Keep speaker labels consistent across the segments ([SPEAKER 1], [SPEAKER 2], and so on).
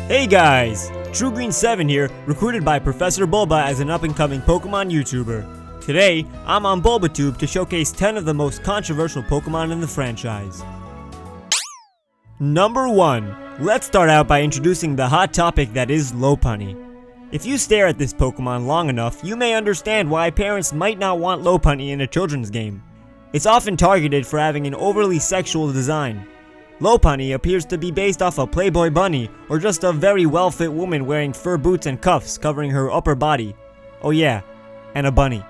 [SPEAKER 1] Hey guys! TrueGreen7 here, recruited by Professor Bulba as an up-and-coming Pokemon YouTuber. Today, I'm on BulbaTube to showcase 10 of the most controversial Pokemon in the franchise. Number 1. Let's start out by introducing the hot topic that is Lopunny. If you stare at this Pokemon long enough, you may understand why parents might not want Lopunny in a children's game. It's often targeted for having an overly sexual design. Lopunny appears to be based off a Playboy bunny, or just a very well-fit woman wearing fur boots and cuffs covering her upper body. Oh yeah, and a bunny.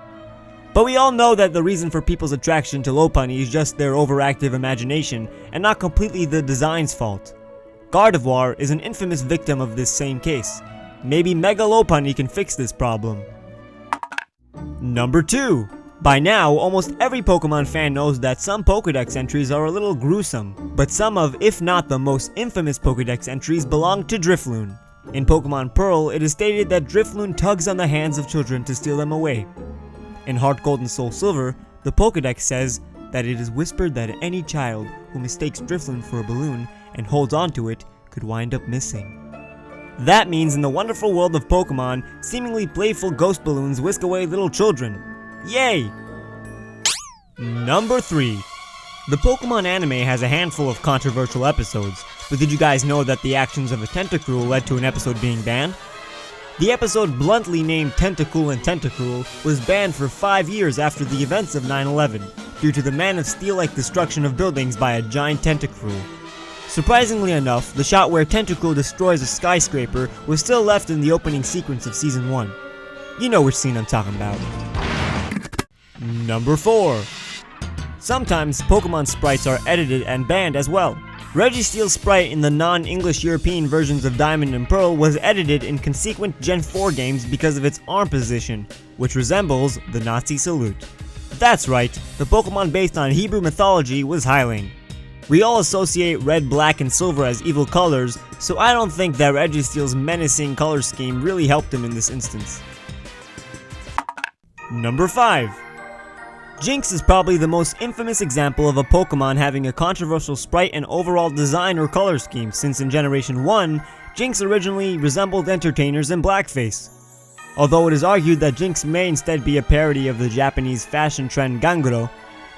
[SPEAKER 1] But we all know that the reason for people's attraction to Lopunny is just their overactive imagination, and not completely the design's fault. Gardevoir is an infamous victim of this same case. Maybe Mega Lopunny can fix this problem. Number 2. By now, almost every Pokemon fan knows that some Pokédex entries are a little gruesome, but some of, if not the most infamous Pokédex entries belong to Drifloon. In Pokemon Pearl, it is stated that Drifloon tugs on the hands of children to steal them away. In Heart Gold and Soul Silver, the Pokédex says that it is whispered that any child who mistakes Drifloon for a balloon and holds onto it could wind up missing. That means in the wonderful world of Pokemon, seemingly playful ghost balloons whisk away little children. Yay! Number 3. The Pokemon anime has a handful of controversial episodes, but did you guys know that the actions of a Tentacruel led to an episode being banned? The episode bluntly named Tentacool and Tentacruel was banned for 5 years after the events of 9/11, due to the Man of Steel-like destruction of buildings by a giant Tentacruel. Surprisingly enough, the shot where Tentacruel destroys a skyscraper was still left in the opening sequence of Season 1. You know which scene I'm talking about. Number 4. Sometimes Pokemon sprites are edited and banned as well. Registeel's sprite in the non-English European versions of Diamond and Pearl was edited in consequent Gen 4 games because of its arm position, which resembles the Nazi salute. That's right, the Pokemon based on Hebrew mythology was Hylian. We all associate red, black, and silver as evil colors, so I don't think that Registeel's menacing color scheme really helped him in this instance. Number 5. Jynx is probably the most infamous example of a Pokemon having a controversial sprite and overall design or color scheme, since in Generation 1, Jynx originally resembled entertainers in blackface. Although it is argued that Jynx may instead be a parody of the Japanese fashion trend Ganguro,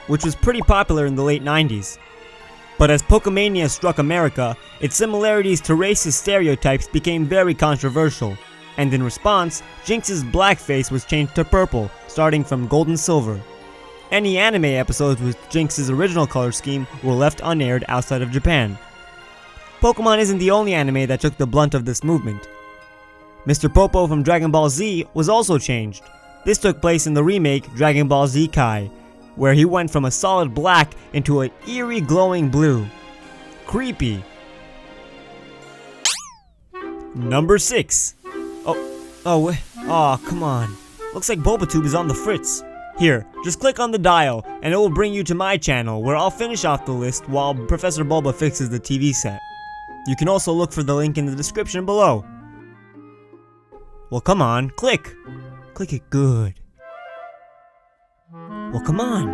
[SPEAKER 1] which was pretty popular in the late 90s. But as Pokemania struck America, its similarities to racist stereotypes became very controversial, and in response, Jynx's blackface was changed to purple, starting from Gold and Silver. Any anime episodes with Jynx's original color scheme were left unaired outside of Japan. Pokemon isn't the only anime that took the blunt of this movement. Mr. Popo from Dragon Ball Z was also changed. This took place in the remake Dragon Ball Z Kai, where he went from a solid black into an eerie glowing blue. Creepy. Number 6. Oh, come on. Looks like BulbaTube is on the fritz. Here, just click on the dial, and it will bring you to my channel, where I'll finish off the list while Professor Bulba fixes the TV set. You can also look for the link in the description below. Well, come on, click! Click it good. Well, come on!